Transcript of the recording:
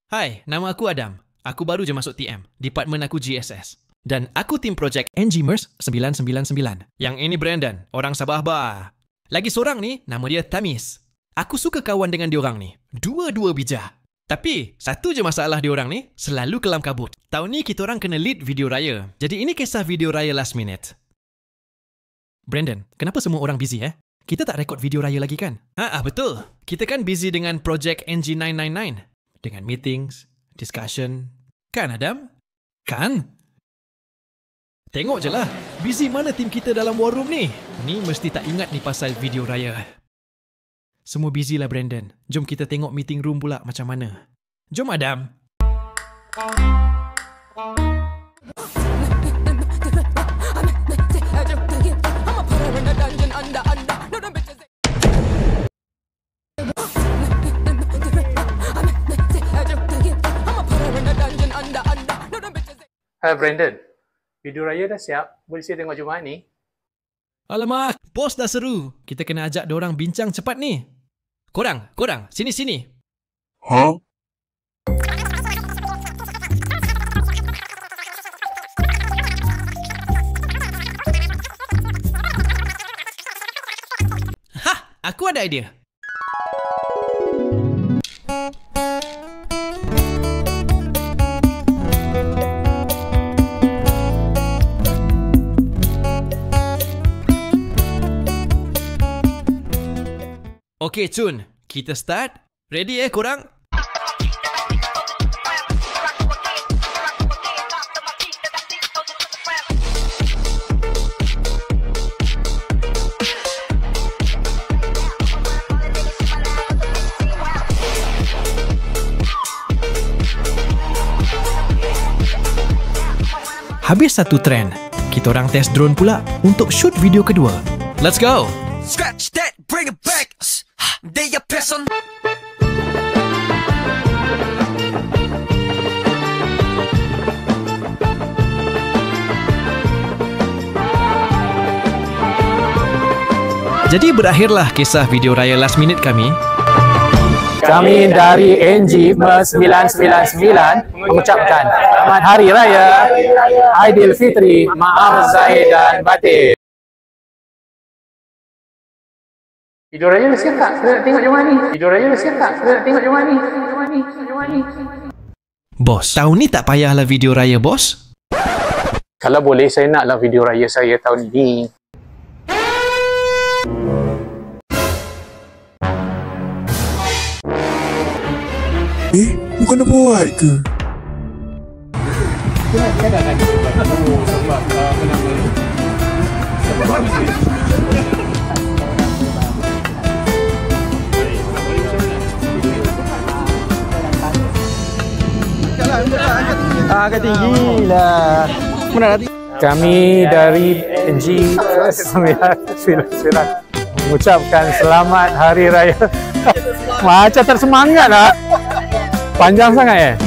Hai, nama aku Adam. Aku baru je masuk TM, department aku GSS. Dan aku tim projek NGMers 999. Yang ini Brandon, orang Sabah bah. Lagi seorang ni, nama dia Tamis. Aku suka kawan dengan diorang ni. Dua-dua bijak. Tapi, satu je masalah diorang ni, selalu kelam kabut. Tahun ni kita orang kena lead video raya. Jadi ini kisah video raya last minute. Brandon, kenapa semua orang busy Kita tak rekod video raya lagi kan? Betul. Kita kan busy dengan projek NG999. Dengan meetings, discussion. Kan Adam? Kan? Tengok je lah. Busy mana tim kita dalam war room ni? Ni mesti tak ingat ni pasal video raya. Semua busy lah Brandon. Jom kita tengok meeting room pula macam mana. Jom Adam. Hai Brandon, video raya dah siap. Boleh saya tengok Jumaat ni? Alamak, bos dah seru. Kita kena ajak diorang bincang cepat ni. Korang, sini. Huh? Aku ada idea. Okey, Cun. Kita start. Ready korang? Habis satu trend, kita orang test drone pula untuk shoot video kedua. Let's go! Scratch that, bring it back. They are person. Jadi berakhirlah kisah video raya last minute kami. Kami dari NGMers 999 mengucapkan Selamat Hari Raya Aidilfitri, maaf zahir dan batin. Video raya dah siap tak? Kita nak tengok Jumaat ni. Video raya dah siap tak? Kita nak tengok Jumaat ni. Bos, tahun ni tak payahlah video raya, bos. Kalau boleh, saya naklah video raya saya tahun ini. Bukan dah buat ke? Agak tinggi lah. Mana nanti? Kami dari NG999 mengucapkan Selamat Hari Raya. Macam tersemangat lah. Panjang sangat